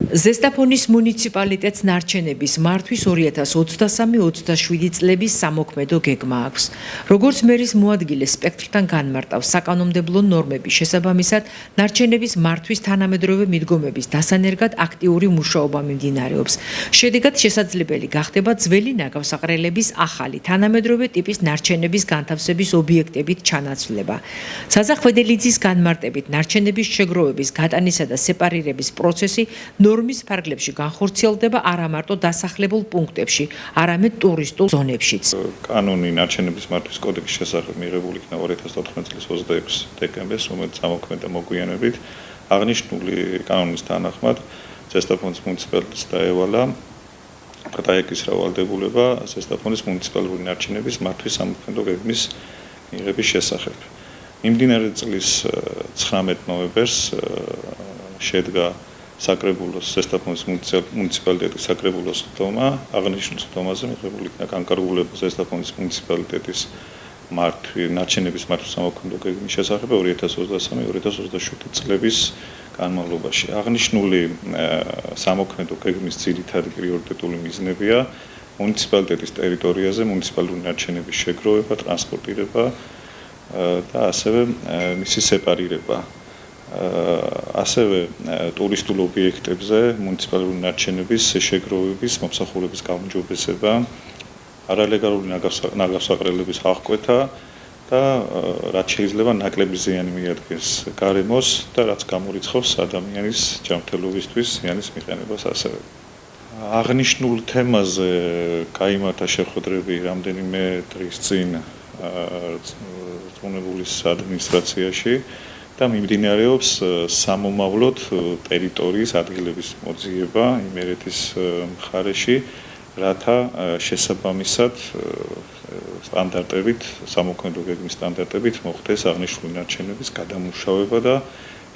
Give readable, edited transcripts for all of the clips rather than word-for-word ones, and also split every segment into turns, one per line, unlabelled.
ზესტაფონის მუნიციპალიტეტს ნარჩენების მართვის 2023-27 წლების სამოქმედო გეგმა აქვს. Როგორც მერის მოადგილე სპექტრთან განმარტავს, საკანონმდებლო ნორმების შესაბამისად, ნარჩენების მართვის თანამედროვე მიდგომების დასანერგად აქტიური მუშაობა მიმდინარეობს. შედეგად შესაძლებელი გახდება ძველი ნაგავსაყრელების ახალი თანამედროვე ტიპის ნარჩენების განთავსების ობიექტებით ჩანაცვლება. საზახვედელიძის განმარტებით, ნარჩენების შეგროვების, გატანისა და სეპარირების პროცესი ნორმის ფარგლებში განხორციელდება არა მარტო დასახლებულ პუნქტებში, არამედ ტურისტულ ზონებშიც.
კანონი ნარჩენების მართვის კოდექსის შესახებ მიღებული იქნა 2014 წლის 26 დეკემბერს, რომელიც წამოქმედა მოგვიანებით. აღნიშნული კანონის თანახმად ზესტაფონის მუნიციპალიტეტს დაევალა დაეკისრა ვალდებულება ზესტაფონის მუნიციპალური ნარჩენების მართვის სამოქმედო გეგმის მიღების შესახებ. მიმდინარე წლის 19 ნოემბერს შედგა საკრებულოს ზესტაფონის მუნიციპალიტეტის საკრებულოს ხდომა, აღნიშნულ ხდომაზე მიღებული იქნა განკარგულება ზესტაფონის მუნიციპალიტეტის ნარჩენების მართვის სამოქმედო გეგმის შესახებ 2023-2027 წლების განმავლობაში. აღნიშნული სამოქმედო გეგმის ძირითადი პრიორიტეტული მიზნებია მუნიციპალიტეტის ტერიტორიაზე მუნიციპალური ნარჩენების შეგროვება, ტრანსპორტირება და ასევე მისი სეპარირება. ასევე ტურისტულ ობიექტებზე მუნიციპალური ნარჩენების შეგროვების, მომსახურების გაუმჯობესება, არალეგალური ნაგავსაყრელების აღკვეთა და რაც შეიძლება ნაკლები ზიანი მიადგეს გარემოს და რაც გამორიცხავს ადამიანის ჯანმრთელობისთვის ზიანის მიყენებას ასევე. აღნიშნულ თემაზე გაიმართა შეხვედრები რამდენიმე დღის წინ რწმუნებულის ადმინისტრაციაში და მიმდინარეობს სამომავლოდ ტერიტორიის ადგილების მოძიება იმერეთის მხარეში, რათა შესაბამისად სტანდარტებით, სამოქმედო გეგმის სტანდარტებით მოხდეს აღნიშნული ნარჩენების გადამუშავება და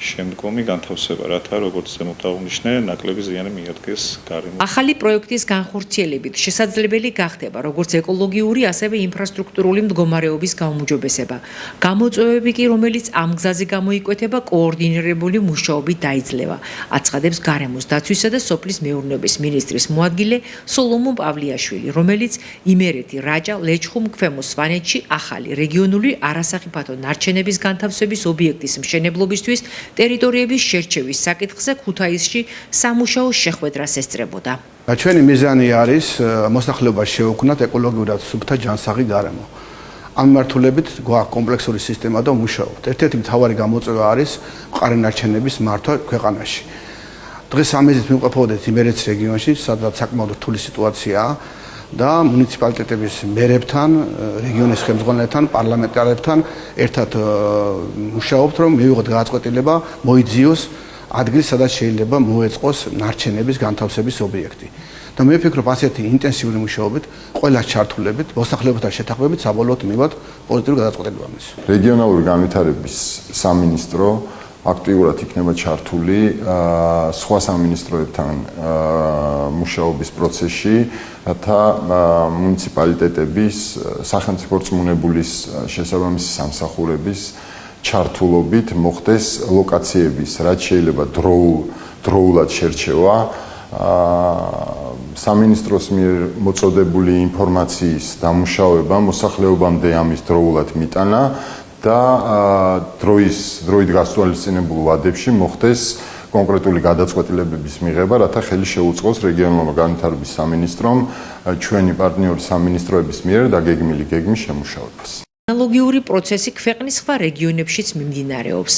შემდგომი განთავსება, რათა როგორც ზემოთ აღნიშნე, ნაკლები ზიანი მიადგეს გარემოს.
ახალი პროექტის განხორციელებით შესაძლებელი გახდება როგორც ეკოლოგიური, ასევე ინფრასტრუქტურული მდგომარეობის გაუმჯობესება. გამოწვევები კი, რომელიც ამ გზაზე გამოიკვეთება, კოორდინირებული მუშაობით დაიძლევა, აცხადებს გარემოს დაცვისა და სოფლის მეურნეობის მინისტრის მოადგილე სოლომონ პავლიაშვილი, რომელიც იმერეთი, რაჭა, ლეჩხუმ, ქვემო სვანეთში ახალი რეგიონული არასახიფათო ნარჩენების განთავსების ობიექტის მშენებლობისთვის ტერიტორიების შერჩევის საკითხზე ქუთაისში სამუშაო შეხვედრას ესწრებოდა.
ჩვენი მიზანი არის მოსახლეობას შევუქმნათ ეკოლოგიურად სუფთა ჯანსაღი გარემო. ამ მიმართულებით გვაქვს კომპლექსური სისტემა და მუშაობთ. ერთ-ერთი მთავარი გამოწვევა არის მყარი ნარჩენების მართვა ქვეყანაში. დღეს ამეზით მივყოფოდეთ იმერეთის რეგიონში, სადაც საკმაოდ რთული სიტუაციაა და მუნიციპალიტეტების მერებთან, რეგიონის ხელმძღვანელთან, პარლამენტარებთან ერთად მუშაობთ, რომ მივიღოთ გადაწყვეტილება, მოიძიოს ადგილი, სადაც შეიძლება მოეწყოს ნარჩენების განთავსების ობიექტი. და მე ვფიქრობ, ასეთი ინტენსიური მუშაობით, ყველა ჩართულებით, მოსახლეობთან შეთანხმებით, საბოლოოდ მივიღოთ პოზიტიური გადაწყვეტილება ამის.
რეგიონალური განვითარების სამინისტრო აქტიურად იქნება ჩართული სხვა სამინისტროებთან მუშაობის პროცესში, რათა მუნიციპალიტეტების სახელმწიფო რწმუნებულის შესაბამისი სამსახურების ჩართულობით მოხდეს ლოკაციების, რაც შეიძლება დროულად შერჩევა, სამინისტროს მიერ მოწოდებული ინფორმაციის დამუშავება, მოსახლეობამდე ამის დროულად მიტანა და დროით გასწვალისწინებულ ვადებში მოხდეს კონკრეტული გადაწყვეტილებების მიღება, რათა ხელი შეუწყოს რეგიონალური განვითარების სამინისტრომ ჩვენი პარტნიორი სამინისტროების მიერ დაგეგმილი გეგმის შემუშავებას.
ანალოგიური პროცესი ქვეყნის სხვა რეგიონებშიც მიმდინარეობს.